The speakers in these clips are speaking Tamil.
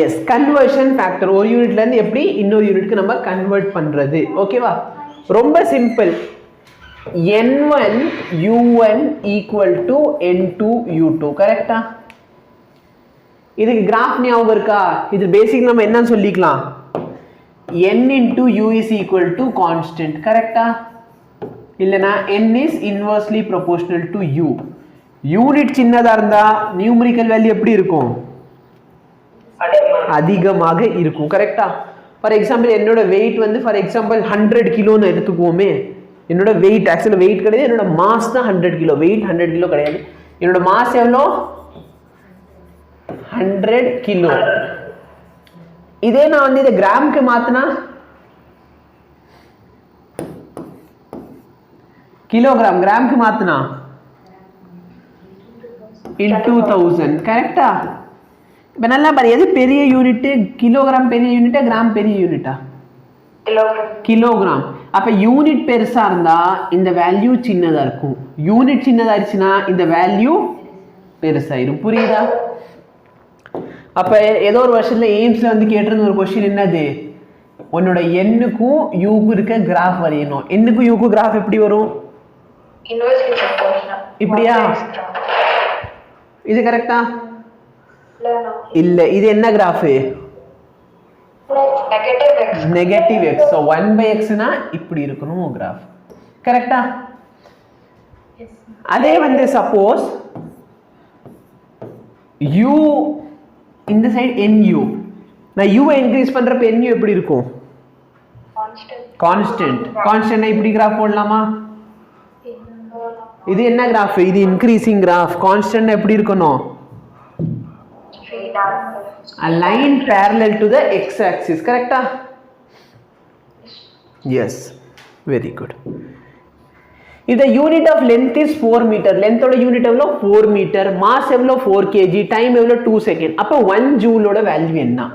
எஸ் கன்வர்ஷன் ஃபேக்டர் ஒரு யூனிட்ல இருந்து எப்படி இன்னொரு யூனிட்க்கு நம்ம கன்வெர்ட் பண்றது ஓகேவா ரொம்ப simple n1 u1 equal to n2 u2 கரெக்ட்டா இதுக்கு கிராஃப் ஞாபகம் இருக்கா இது பேசிக் நம்ம என்னன்னு சொல்லிக்கலாம் n into u is equal to constant கரெக்ட்டா இல்லனா n is inversely proportional to u unit சின்னதா இருந்தா நியூமெரிக்கல் வேல்யூ எப்படி இருக்கும் அதிகமாக இருக்கும் கரெக்ட்டா ஃபார் எக்ஸாம்பிள் என்னோட weight வந்து ஃபார் எக்ஸாம்பிள் 100 கிலோன்னு எடுத்துக்குவோமே என்னோட weight actually weight கிடையாது என்னோட mass தான் 100 கிலோ weight 100 கிலோ கிடையாது என்னோட mass எவ்வளோ 100 கிலோ இதே நான் வந்து இத கிராம்க்கு மாத்துனா கிலோகிராம் கிராம்க்கு மாத்துனா into 1000 கரெக்ட்டா இப்ப நல்லா பாரு எது பெரிய யூனிட் கிலோகிராம் பெரிய யூனிட்டா கிராம் பெரிய யூனிட்டா கிலோகிராம் அப்ப யூனிட் பெருசா இருந்தா இந்த வேல்யூ சின்னதா இருக்கும் யூனிட் சின்னதா இருந்துச்சுனா இந்த வேல்யூ பெருசாயிரும் புரியுதா அப்ப ஏதோ ஒரு வருஷத்துல எய்ம்ஸ்ல வந்து கேட்டிருந்த ஒரு क्वेश्चन என்னது உன்னோட n க்கும் u க்கும் இருக்க கிராஃப் வரையணும் n க்கும் u க்கும் கிராஃப் எப்படி வரும் இன்வெர்ஸ்லி ப்ரொபோர்ஷனல் இப்படியா இது கரெக்ட்டா இல்ல இது என்ன graph negative x so 1/x னா இப்படி இருக்கணும் கிராஃப் கரெக்ட்டா அதே வந்து சப்போஸ் u இந்த சைடு nu நான் u இன்கிரீஸ் பண்றப்ப nu எப்படி இருக்கும் கான்ஸ்டன்ட் இப்படி கிராஃப் போடலாமா இது என்ன கிராஃப் இது இன்கிரீசிங் கிராஃப் கான்ஸ்டன்ட் எப்படி இருக்கணும் a line parallel to the x axis correct yes very good if the unit of length is 4 meter length oda unit evlo 4 meter mass evlo 4 kg time evlo 2 second appo 1 joule oda value enna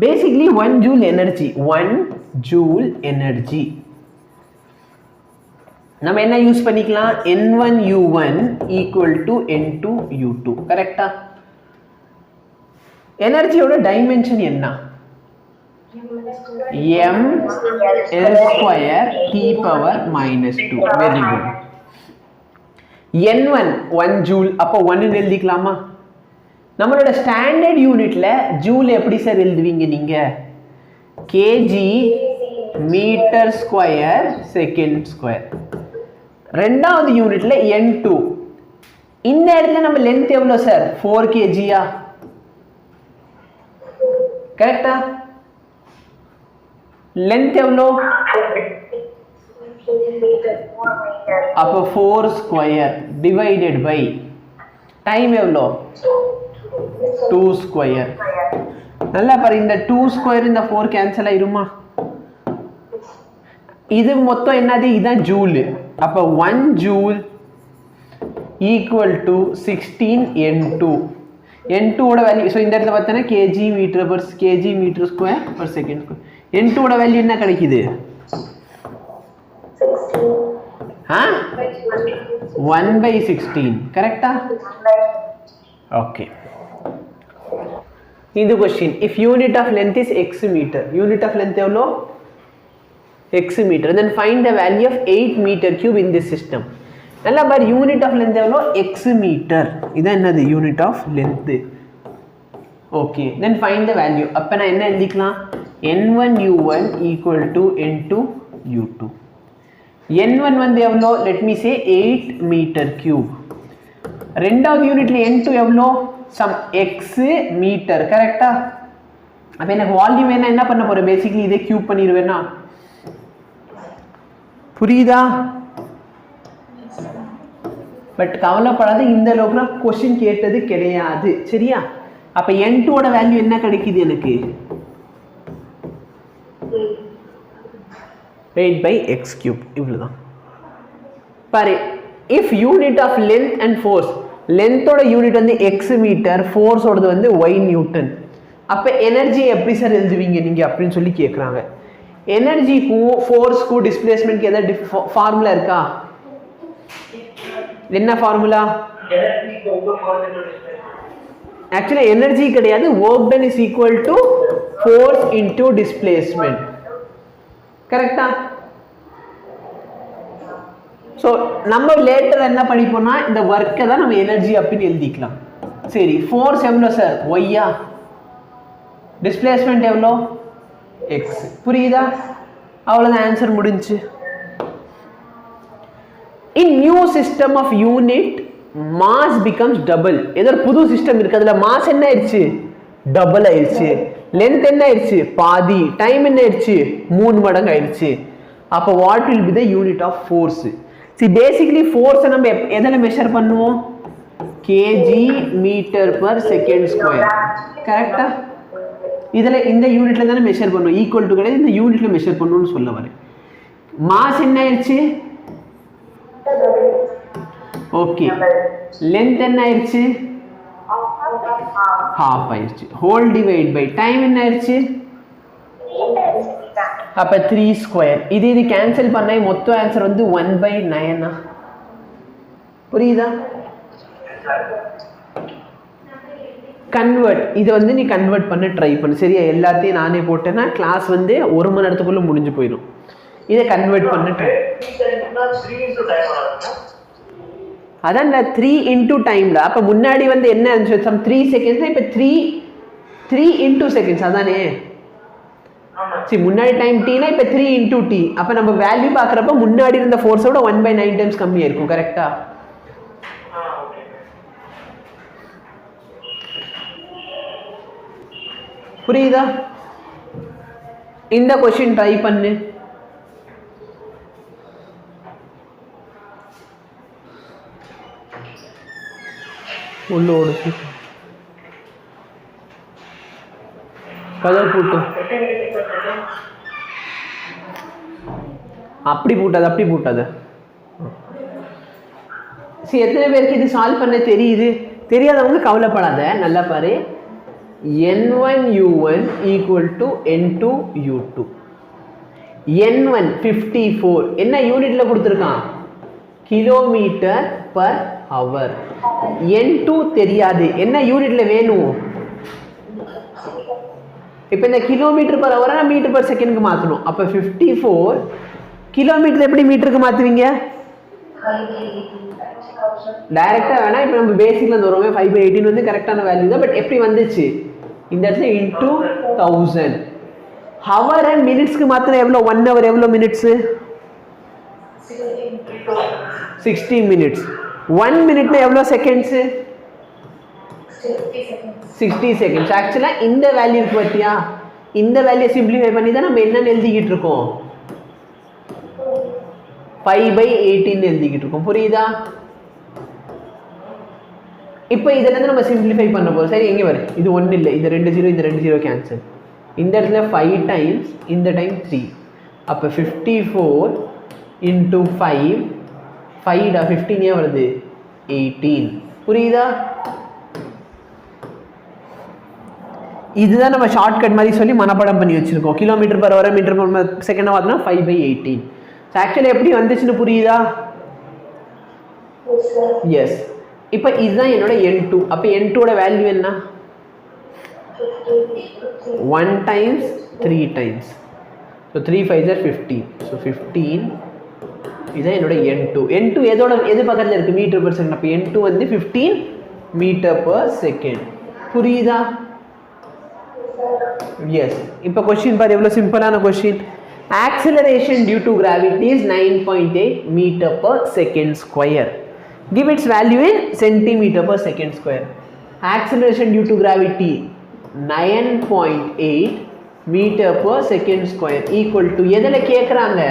basically 1 joule energy நம்ம என்ன யூஸ் பண்ணிக்கலாம் n1 u1 equal to n2 u2 கரெக்ட்டா எனர்ஜியோட டைமென்ஷன் என்ன m l square t power minus 2 very good n1 1 joule அப்ப 1 ன்னு எழுதிக்கலாமா நம்மளோட ஸ்டாண்டர்ட் யூனிட்ல ஜூல் எப்படி சார் எழுதுவீங்க நீங்க kg metre square second square ரெண்டாவது யூனிட்ல n2 இந்த இடத்துல நம்ம லெந்த் எவ்வளவு சார் 4 kg யா கரெக்ட்டா லெந்த் எவ்வளோ அப்ப 4 ஸ்கொயர் டிவைடட் பை டைம் எவ்வளோ 2 ஸ்கொயர் நல்லா பாரு இந்த 2 ஸ்கொயர் இந்த 4 கேன்சல் ஆயிருமா இது மொத்தம் என்னது இதான் ஜூல் அப்ப 1 joule equal to 16 n2 n2 ஓட வேல்யூ சோ இந்த இடத்துல பார்த்தா kg metre square per second square n2 ஓட வேல்யூ என்ன கிடைக்குது 1/16 கரெக்ட்டா ஓகே இந்த question if unit of length is x meter unit of length எவ்வளோ x meter then find the value of 8 meter cube in this system நல்லா பாரு யூனிட் ஆஃப் லென்த் எவ்வளோ x மீட்டர் இதான் என்னது unit of length okay then find the value அப்ப நான் என்ன எழுதிக்கலாம் n1 u1 equal to n2 u2 n1 வந்து எவ்வளோ let me say 8 metre cube ரெண்டாவது யூனிட்ல n2 எவ்வளோ some x மீட்டர் கரெக்ட்டா அப்ப எனக்கு வால்யூம் என்ன பண்ண போறேன் பேசிக்கலி இதை கியூப் பண்ணிடுவேனா புரியுதா பட் கவலைப்படாத இந்த அளவுக்கு क्वेश्चन கேட்டது கிடையாது சரியா அப்ப n2 ஓட வேல்யூ என்ன கிடைக்குது எனக்கு 8/x³ இவ்வளவுதான் பாரு if unit of length and force length ஓட யூனிட் வந்து x மீட்டர் force ஓடது வந்து y நியூட்டன் அப்ப எனர்ஜி எப்படி சார் எழுதுவீங்க நீங்க அப்படினு சொல்லி கேக்குறாங்க எனர்ஜிக்கும் ஃபோர்ஸ்க்கும் டிஸ்பிளேஸ்மென்ட்க்கு ஏதாவது ஃபார்முலா இருக்கா என்ன ஃபார்முலா ஆக்சுவலி எனர்ஜி கிடையாது, work done is equal to force into displacement. கரெக்டா? ஸோ நம்ம லேட்டர் என்ன படிப்போம்னா இந்த ஒர்க்கை தான் நம்ம எனர்ஜி அப்படின்னு எழுதிக்கலாம். சரி, ஃபோர்ஸ் எவ்வளோ சார்? ஒய்யா. டிஸ்பிளேஸ்மெண்ட் எவ்வளோ? எக்ஸ். புரியுதா? அவ்வளோதான், ஆன்சர் முடிஞ்சு. In new system of unit mass becomes double. ஏதோ ஒரு புது சிஸ்டம் இருக்கு, அதில் மாஸ் என்ன ஆயிடுச்சு? டபுள் ஆயிடுச்சு. லென்த் என்ன ஆயிடுச்சு? பாதி. டைம் என்ன ஆயிடுச்சு? 3 மடங்கு ஆயிடுச்சு. அப்போ what will be the unit of force? See, basically force நம்ம எதில் மெஷர் பண்ணுவோம்? kg metre per second square. கரெக்டா? இதில் இந்த யூனிட்ல தானே மெஷர் பண்ணுவோம், ஈக்குவல் டு கிடையாது, இந்த யூனிட்ல மெஷர் பண்ணுவோம்னு சொல்ல வரேன். மாஸ் என்ன ஆயிடுச்சு? ஓகே. லென்த் என்ன ஆயிடுச்சு? ஹாஃப் ஆயிடுச்சு. ஹோல் டிவைட் பை டைம் என்ன ஆயிடுச்சு? அப்போ 3 ஸ்கொயர். இது கேன்சல் பண்ண மொத்த ஆன்சர் வந்து 1/9. புரியுதா? கன்வெர்ட், இது வந்து நீ கன்வெர்ட் பண்ண ட்ரை பண்ணு. சரியா? எல்லாத்தையும் நானே போட்டேன்னா கிளாஸ் வந்து 1 மணி நேரத்துக்குள்ள முடிஞ்சு போயிடும். இதை கன்வெர்ட் பண்ண ட்ரை. அதான் 3 இன்டூ டைம்ல. அப்போ முன்னாடி வந்து என்ன இருந்துச்சு? Sum 3 seconds. இப்போ 3 இன்டூ செகண்ட்ஸ். அதானே? சரி, முன்னாடி டைம் டீனா இப்போ 3 இன்டூ டி. அப்போ நம்ம வேல்யூ பார்க்குறப்ப முன்னாடி இருந்த ஃபோர்ஸோட 1/9 டைம்ஸ் கம்மியாக இருக்கும். கரெக்டா? புரியுதா? இந்த கொஸ்டின் ட்ரை பண்ணு. உள்ளோடு கலர் போட்டு அப்படி போட்டாது. சரி, எத்தனை பேருக்கு இது சால்வ் பண்ண தெரியுது? தெரியாதவங்க கவலைப்படாத, நல்லா பாரு. n1u1 equal to n2u2. n1 54 என்ன யூனிட்ல கொடுத்துருக்கான்? Kilometre per hour. n2 தெரியாது, என்ன யூனிட்ல வேணும்? இப்போ இந்த கிலோமீட்டர் பர் ஹவரை மீட்டர் பர் செகண்டுக்கு மாற்றணும். அப்போ 54 கிலோமீட்டர் எப்படி மீட்டருக்கு மாற்றுவீங்க? டைரெக்டாக வேணா. இப்போ நம்ம பேசிக்ல இருந்து வருவோமே 5/18 வந்து கரெக்டான வேல்யூ தான். பட் எப்படி வந்துச்சு? இந்த இடத்துல இன்டூ 1000. ஹவர் அண்ட் மினிட்ஸ்க்கு மாத்திரம் எவ்வளோ? 1 ஹவர் எவ்வளோ மினிட்ஸு? 60 மினிட்ஸ். 1 மினிட்னா எவ்வளோ செகண்ட்ஸு? 60 செகண்ட்ஸ். ஆக்சுவலாக இந்த வேல்யூ இருக்கு பார்த்தியா? இந்த வேல்யூ சிம்பிளிஃபை பண்ணி தான் நம்ம என்னன்னு எழுதிக்கிட்டு இருக்கோம்? 5/18 எழுதிக்கிட்டு இருக்கோம். புரியுதா? இப்போ இதுல இருந்து நம்ம சிம்பிளிஃபை பண்ண போறோம். சரி, எங்கே வரும்? இது 1 இல்லை, இது 2 0, இந்த 2 0 கேன்சல். இந்த இடத்துல 5 டைம்ஸ், இந்த டைம் 3. அப்போ 54 இன்டூ 5 15 ஏன் வருது? 18. புரியுதா? இதுதான் நம்ம ஷார்ட்கட் மாதிரி சொல்லி மனப்பாடம் பண்ணி வச்சிருக்கோம். Kilometre per hour metre per second பார்த்தோம்னா 5/18. ஆக்சுவலி எப்படி வந்துச்சுன்னு புரியுதா? எஸ். இப்போ இதுதான் என்னோட n2. அப்போ n2ஓட வேல்யூ என்ன? 1 times 3 times. So 3 5s are 15. So 15. இதுதான் என்னோட n2. n2 எது பக்கத்தில் இருக்குது? Metre per second. அப்போ n2 வந்து 15 மீட்டர் பர் செகண்ட். புரியுதா? எஸ். இப்போ கொஸ்டின் பாரு, எவ்வளோ சிம்பிளான question. Acceleration due to gravity is 9.8 meter per second square. Give its value in centimeter per second square. Acceleration due to gravity 9.8 meter per second square equal to எதில் கேட்குறாங்க?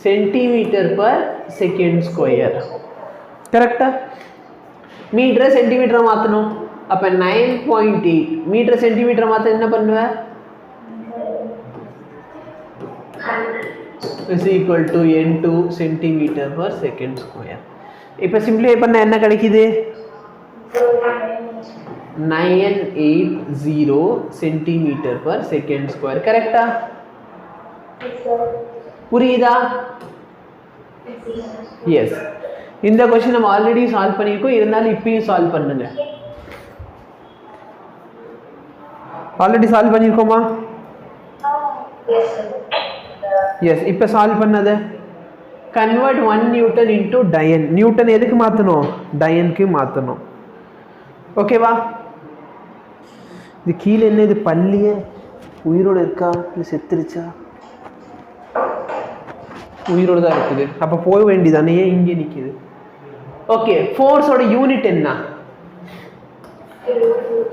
Centimetre per second square. கரெக்டா? மீட்டரை சென்டிமீட்டரை மாற்றணும். அப்போ 9.8 மீட்டர் சென்டிமீட்டரை மாற்ற என்ன பண்ணுவேன்? is equal to n2 centimeter per second square. இப்போ சிம்பிளிஃபை பண்ண என்ன கிடைக்குது? 980 சென்டிமீட்டர் per second square. கரெக்டா? புரியுதா? எஸ். இந்த கொஸ்டின் நம்ம ஆல்ரெடி சால்வ் பண்ணியிருக்கோம், இருந்தாலும் இப்பயும் சால்வ் பண்ணுங்க. ஆல்ரெடி சால்வ் பண்ணியிருக்கோமா? எஸ். இப்போ சால்வ் பண்ணது convert 1 newton into dyne. Newton எதுக்கு மாற்றணும்? டயனுக்கு மாற்றணும். ஓகேவா? இது கீழே என்ன? இது பள்ளியே உயிரோடு இருக்கா இல்லை செத்துருச்சா? உயிரோடு தான் இருக்குது. அப்போ போக வேண்டியதானே, ஏன் இங்கே நிற்கிது? ஓகே, ஃபோர்ஸோட யூனிட் என்ன?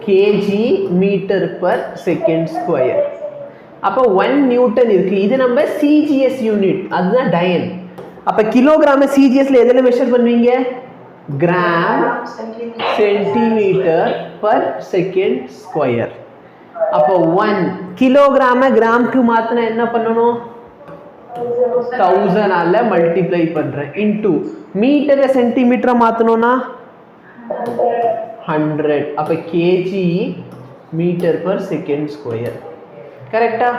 Kg metre per second square. அப்போ 1 நியூட்டன் இருக்கு. இது நம்ம சிஜிஎஸ் யூனிட், அதுதான் டயன். அப்போ கிலோகிராம சிஜிஎஸ்ல எதில் மெஷர் பண்ணுவீங்க? Gram centimetre per second square. அப்போ 1 கிலோகிராம கிராமுக்கு மாத்தினா என்ன பண்ணணும்? 1000 ஆல மல்டிப்ளை பண்றேன் இன்டூ மீட்டரை சென்டிமீட்டரை மாத்தணும்னா 100. அப்ப kg metre per second square. கரெக்டா?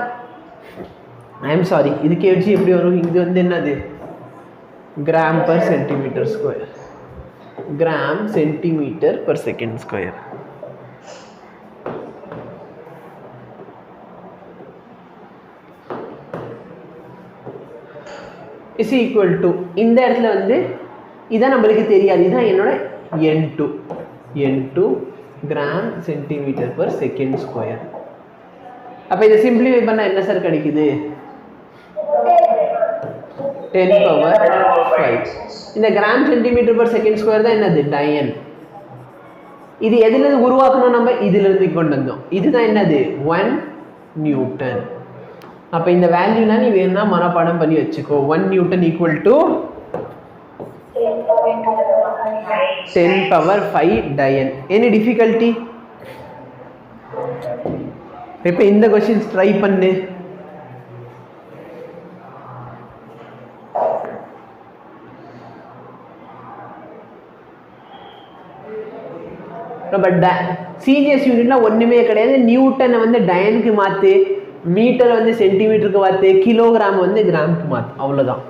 ஐ எம் சாரி, இது கேஜி எப்படி வரும்? இது வந்து என்னது? Gram per centimetre square. Gram centimetre per second square. Is equal to இந்த இடத்துல வந்து இதான் நம்மளுக்கு தெரியாது, இதுதான் என்னோட n2 gram centimetre per second square. அப்போ இதை சிம்பிளிஃபை பண்ணால் என்ன சார் கிடைக்குது? 10 பவர் 5. இந்த gram centimetre per second square தான் என்னது? டயன். இது எதுலேருந்து உருவாக்கணும்? நம்ம இதிலிருந்து கொண்டு வந்தோம். இதுதான் என்னது? 1 நியூட்டன். அப்போ இந்த வேல்யூலாம் நீ வேணும்னா மனப்பாடம் பண்ணி வச்சுக்கோ. 1 newton equal to 10 power 5 dyne. Any difficulty? இப்போ இந்த கொஸ்டின்ஸ் ட்ரை பண்ணு. சிஜிஎஸ் யூனிட்ல ஒண்ணுமே கிடையாது. நியூட்டனை வந்து டயனுக்கு மாத்து, மீட்டர் வந்து சென்டிமீட்டருக்கு மாத்து, கிலோகிராம் வந்து கிராமுக்கு மாத்து, அவ்வளவுதான்.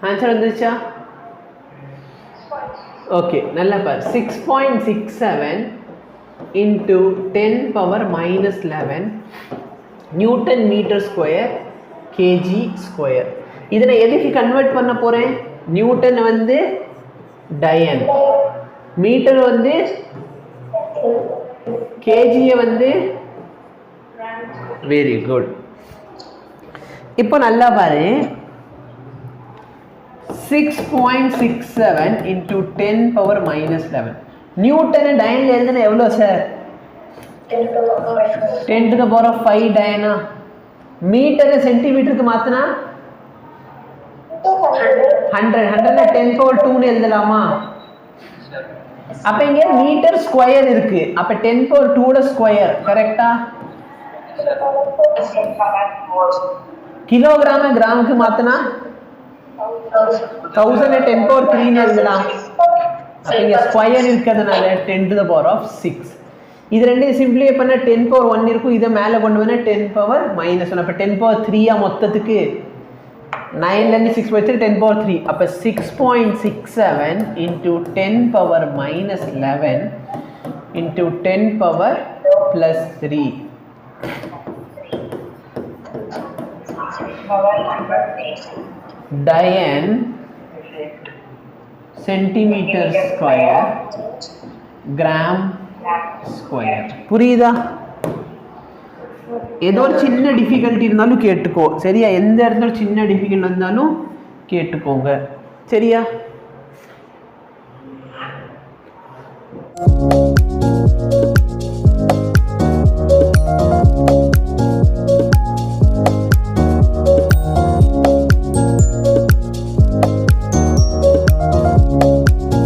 ஆன்சர் வந்துருச்சா? ஓகே, நல்லா பாரு. 6.67 into 10 power minus 11 newton metre square kg square. இதை நான் எதுக்கு கன்வெர்ட் பண்ண போறேன்? நியூட்டன் வந்து டயன், மீட்டர் வந்து கேஜியை வந்து வெரி குட். இப்போ நல்லா பாரு. 6.67 into 10 power minus 11. நியூட்டன் டயன்ல எழுதுனா எவ்வளோ sir? 10 to the power of 5 டயனா. மீட்டர் சென்டிமீட்டருக்கு மாத்தினா 100. 10 power 2 னு எழுதலாமா? அப்ப இங்க மீட்டர் ஸ்கொயர் இருக்கு. அப்ப 10 power 2 ஓட ஸ்கொயர் கரெக்ட்டா? கிலோகிராம் கிராமுக்கு மாத்தினா 1000 10 power 3 னு எழுதலாம். அப்ப இங்க ஸ்கொயர் இருக்கிறதுனால 10 to the power of 6. இது ரெண்டையும் சிம்பிளிஃபை பண்ண 10 power 1 இருக்கும். இதை மேலே கொண்டு வந்தா 10 power minus 1. அப்ப 10 power 3 மொத்தத்துக்கு 9ல இருந்து 6 போயிடுச்சு 10 power 3. அப்ப 6.67 into 10 power minus 11 into 10 power plus 3. Dyne centimetre square gram square. புரியுதா? ஏதோ ஒரு சின்ன டிஃபிகல்ட்டி இருந்தாலும் கேட்டுக்கோ, சரியா? எந்த இடத்துல சின்ன டிஃபிகல்ட் இருந்தாலும் கேட்டுக்கோங்க, சரியா?